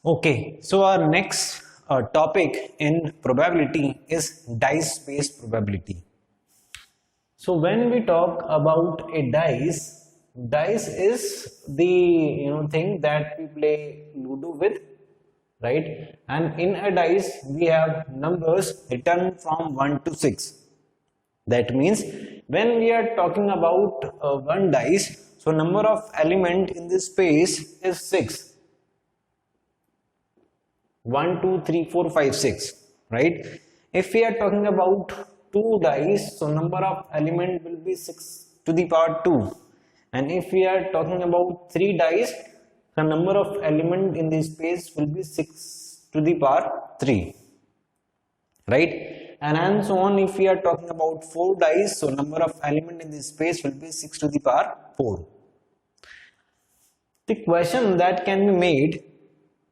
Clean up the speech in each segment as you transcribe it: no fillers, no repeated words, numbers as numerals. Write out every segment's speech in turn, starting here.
Okay, so our next topic in probability is dice-based probability. So when we talk about a dice is the thing that we play Ludo with, right? And in a dice we have numbers written from 1 to 6. That means when we are talking about one dice, so number of element in this space is 6. 1, 2, 3, 4, 5, 6, right? If we are talking about 2 dice, so number of element will be 6 to the power 2. And if we are talking about 3 dice, the number of element in this space will be 6 to the power 3, right? And so on. If we are talking about 4 dice, so number of element in this space will be 6 to the power 4. The question that can be made,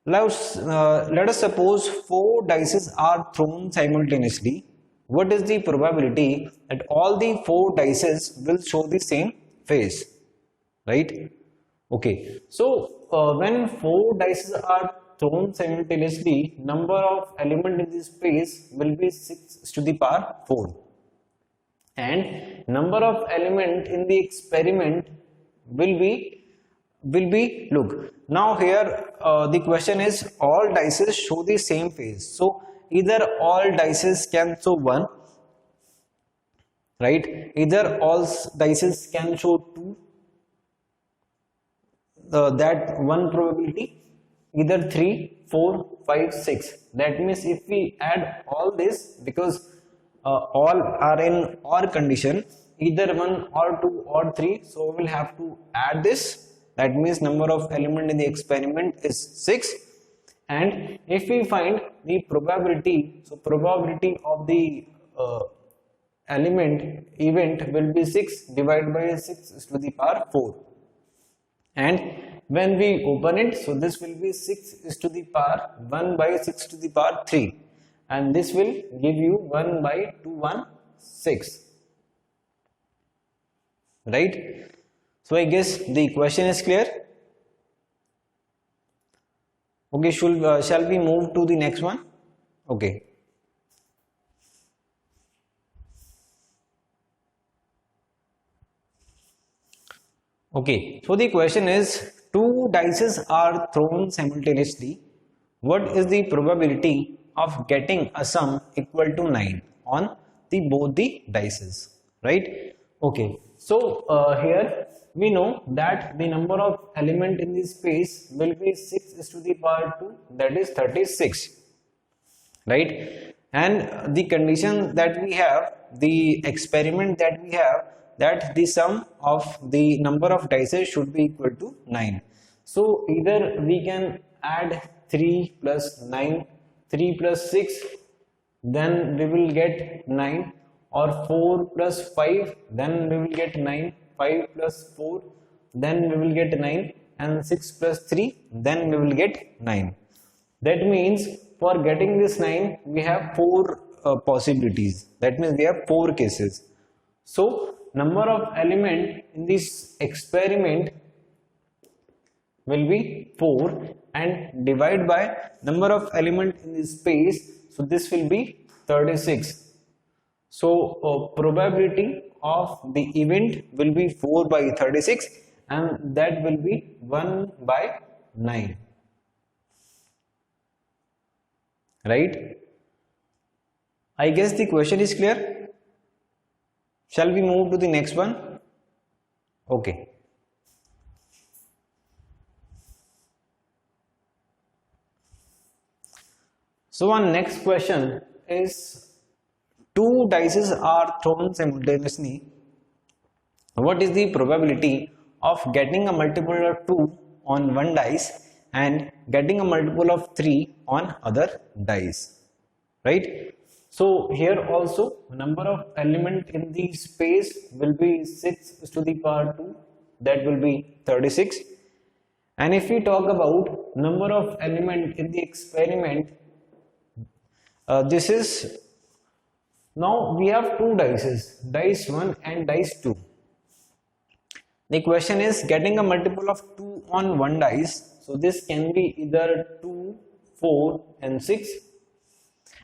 let us suppose 4 dice are thrown simultaneously. What is the probability that all the 4 dice will show the same face, right? Okay, so when 4 dice are thrown simultaneously, number of element in this space will be 6 to the power 4, and number of element in the experiment will be look, now here the question is all dice show the same face. So either all dice can show 1, right? Either all dice can show 2, that one probability, either 3, 4, 5, 6. That means if we add all this, because all are in OR condition, either 1 or 2 or 3, so we will have to add this. That means number of element in the experiment is 6. And if we find the probability, so probability of the event will be 6 divided by 6 to the power 4. And when we open it, so this will be 6 to the power 1 by 6 to the power 3. And this will give you 1 by 216. Right? So I guess the question is clear. Okay, shall we move to the next one? Okay. Okay, so the question is 2 dice are thrown simultaneously. What is the probability of getting a sum equal to 9 on both the dice, right? Okay, so here we know that the number of element in this space will be 6 to the power 2, that is 36, right? And the condition that we have, the experiment that we have, that the sum of the number of dice should be equal to 9. So either we can add 3 plus 9, 3 plus 6, then we will get 9, or 4 plus 5, then we will get 9, 5 plus 4, then we will get 9, and 6 plus 3, then we will get 9. That means for getting this 9, we have 4 possibilities. That means we have 4 cases. So number of element in this experiment will be 4, and divide by number of element in this space, so this will be 36. So probability of the event will be 4 by 36, and that will be 1 by 9, right? I guess the question is clear. Shall we move to the next one? Okay. So our next question is 2 dice are thrown simultaneously. What is the probability of getting a multiple of 2 on one dice and getting a multiple of 3 on other dice, right? So here also number of element in the space will be 6 to the power 2, that will be 36. And if we talk about number of element in the experiment, this is, now we have 2 dice, dice 1 and dice 2. The question is getting a multiple of 2 on one dice, so this can be either 2 4 and 6,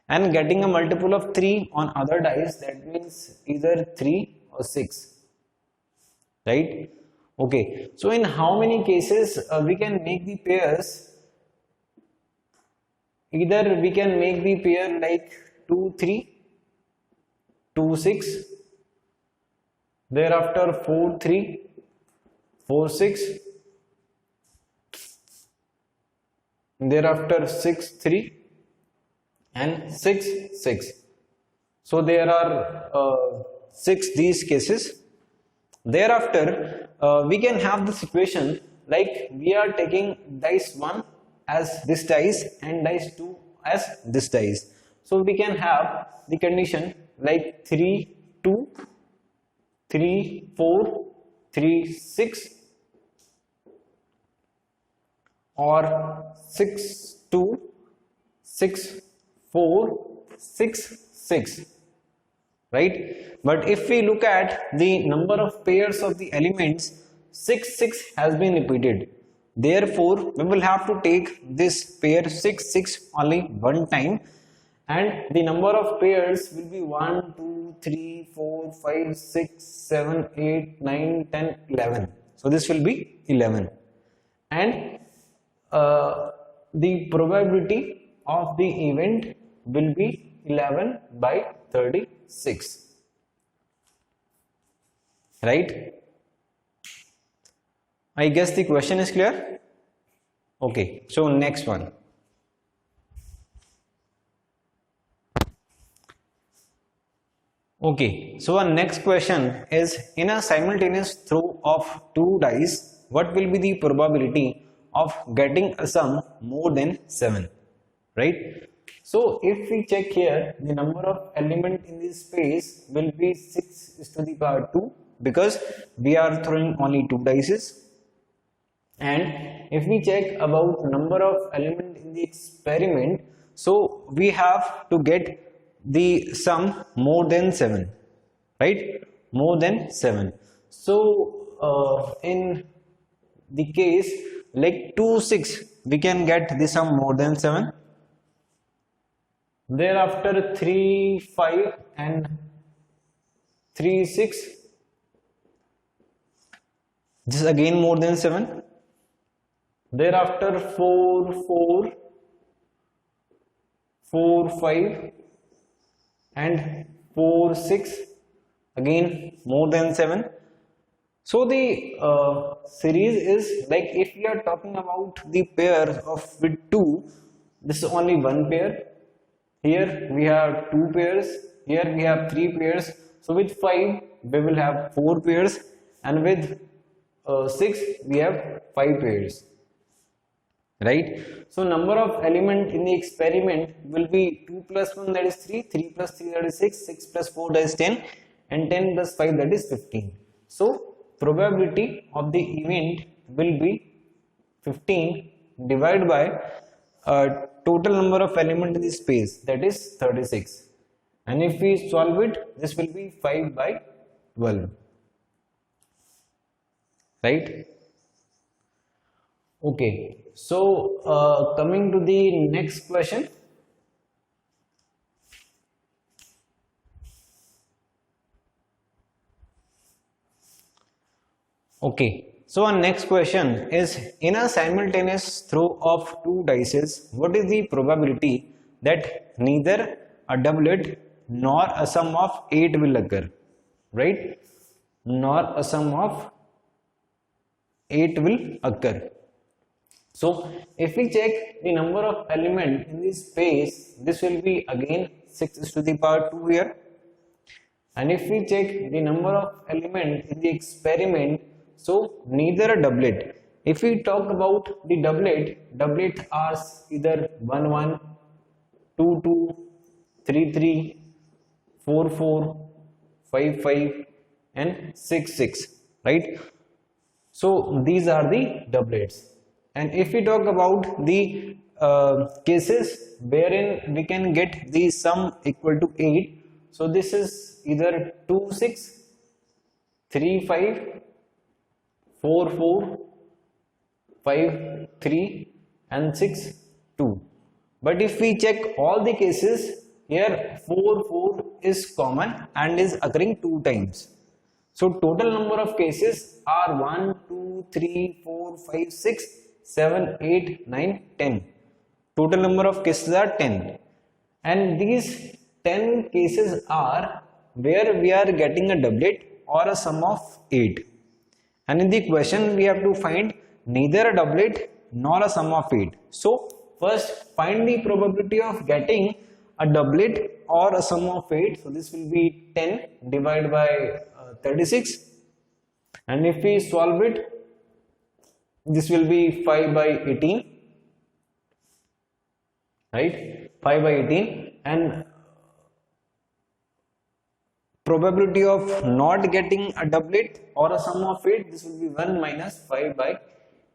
and getting a multiple of 3 on other dice, that means either 3 or 6, right? Okay, so in how many cases we can make the pairs? Either we can make the pair like 2 3, 2 6, thereafter 4 3, 4 6, thereafter 6 3 and 6 6. So there are 6 these cases. Thereafter we can have the situation like we are taking dice 1 as this dice and dice 2 as this dice. So we can have the condition like 3 2, 3 4, 3 6, or 6 2, 6 4, 6 6, right? But if we look at the number of pairs of the elements, 6 6 has been repeated. Therefore we will have to take this pair 6 6 only one time, and the number of pairs will be 1 2 3 4 5 6 7 8 9 10 11. So this will be 11, and the probability of the event will be 11 by 36, right? I guess the question is clear. Okay, so next one. Okay, so our next question is, in a simultaneous throw of 2 dice, what will be the probability of getting a sum more than 7, right? So if we check here, the number of element in this space will be 6 is to the power 2, because we are throwing only 2 dices. And if we check about number of element in the experiment, so we have to get the sum more than 7, right? More than 7. So in the case like 2 6, we can get the sum more than 7. Thereafter 3 5 and 3 6, this is again more than 7. Thereafter 4 4, 4 5 and 4 6, again more than 7. So the series is like, if we are talking about the pair of with 2, this is only one pair. Here we have 2 pairs, here we have 3 pairs. So with 5 we will have 4 pairs, and with 6 we have 5 pairs, right? So number of element in the experiment will be 2 plus 1, that is 3, 3 plus 3, that is 6, 6 plus 4, that is 10, and 10 plus 5, that is 15. So probability of the event will be 15 divided by total number of element in the space, that is 36, and if we solve it, this will be 5 by 12, right? Okay, so coming to the next question. Okay, so our next question is, in a simultaneous throw of 2 dices, what is the probability that neither a doublet nor a sum of 8 will occur, right? Nor a sum of 8 will occur. So if we check the number of element in this space, this will be again 6 is to the power 2 here. And if we check the number of element in the experiment, so neither a doublet. If we talk about the doublet are either 1 1, 2 2, 3 3, 4 4, 5 5 and 6 6, right? So these are the doublets. And if we talk about the cases wherein we can get the sum equal to 8, so this is either 2 6, 3 5, 4 4, 5 3 and 6 2. but if we check all the cases, here 4 is common and is occurring 2 times. So total number of cases are 1, 2, 3, 4, 5, 6, 7, 8, 9, 10. Total number of cases are 10. And these 10 cases are where we are getting a doublet or a sum of 8. And in the question we have to find neither a doublet nor a sum of 8. So first find the probability of getting a doublet or a sum of 8. So this will be 10 divided by 36, and if we solve it, this will be 5 by 18, right? 5 by 18, and probability of not getting a doublet or a sum of 8, this will be 1 minus 5 by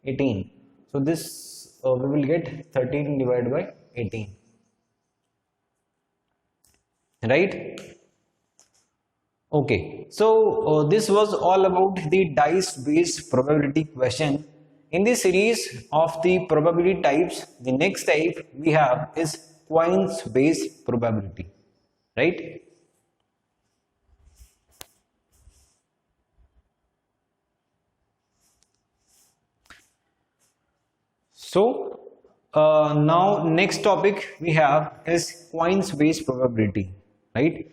18. So this we will get 13 divided by 18, right? Okay, so this was all about the dice based probability question. In the series of the probability types, the next type we have is coins based probability, right? So now next topic we have is coins based probability, right?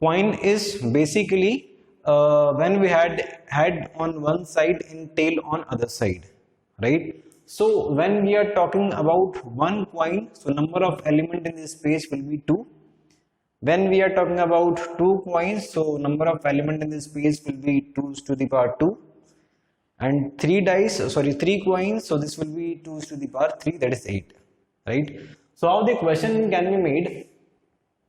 Coin is basically when we had head on one side and tail on other side, right? So when we are talking about one coin, so number of element in this space will be 2. When we are talking about 2 coins, so number of element in this space will be 2 to the power 2. And 3 coins, so this will be 2 to the power 3, that is 8, right? So how the question can be made?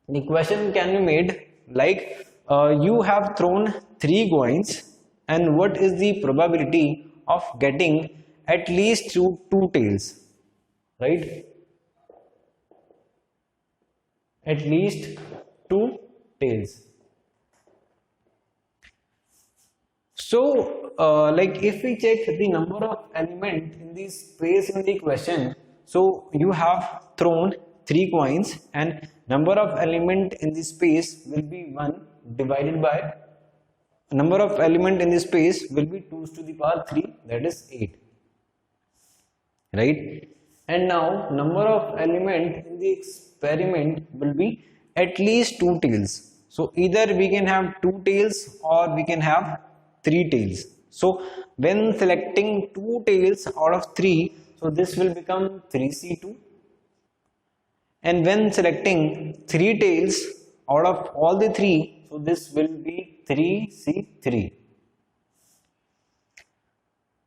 The question can be made like you have thrown 3 coins, and what is the probability of getting at least 2 tails, right? At least 2 tails. So like if we check the number of element in the space in the question, so you have thrown 3 coins and number of element in the space will be 1 divided by number of element in the space will be 2 to the power 3, that is 8, right? And now number of element in the experiment will be at least 2 tails. So either we can have 2 tails or we can have 3 tails. So when selecting 2 tails out of 3, so this will become 3C2. And when selecting 3 tails out of all the 3, so this will be 3C3.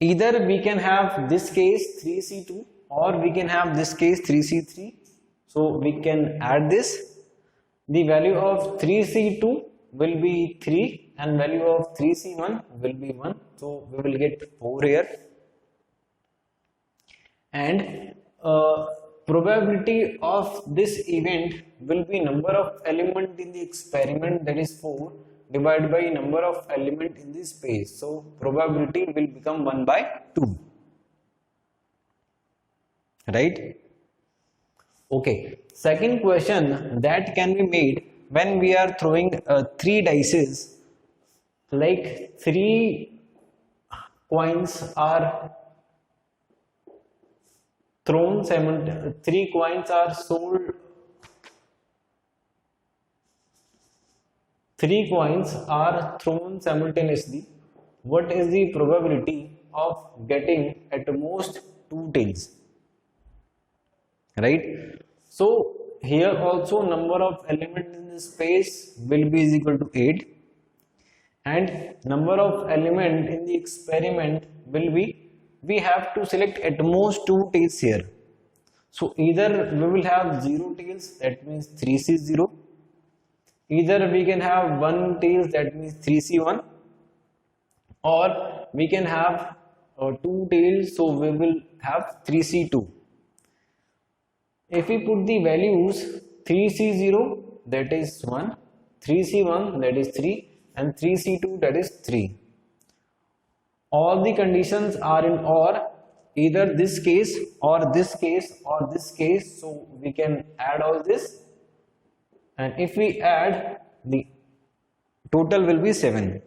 Either we can have this case 3C2 or we can have this case 3C3. So we can add this. The value of 3C2 will be 3 and value of 3C1 will be 1. So we will get 4 here. And probability of this event will be number of element in the experiment, that is 4, divided by number of element in the space. So probability will become 1 by 2, right? Okay, second question that can be made when we are throwing 3 dices, like 3 coins are thrown 3 coins are sold, 3 coins are thrown simultaneously. What is the probability of getting at most 2 tails, right? So here also number of element in the space will be is equal to 8 and number of element in the experiment will be, we have to select at most 2 tails here. So either we will have 0 tails, that means 3C0, either we can have 1 tails, that means 3C1, or we can have 2 tails, so we will have 3C2. If we put the values 3C0, that is 1, 3C1, that is 3, and 3C2, that is 3. All the conditions are in OR, either this case or this case or this case, so we can add all this, and if we add, the total will be 7.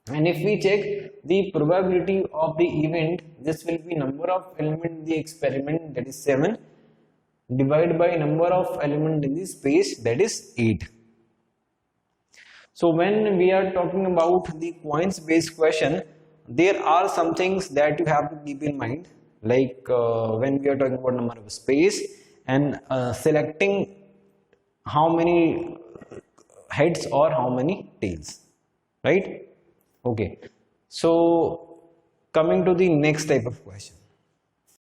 And if we check the probability of the event, this will be number of element in the experiment, that is 7, divided by number of element in the space, that is 8. So when we are talking about the points based question, there are some things that you have to keep in mind, like when we are talking about number of space and selecting how many heads or how many tails, right? Okay, so coming to the next type of question.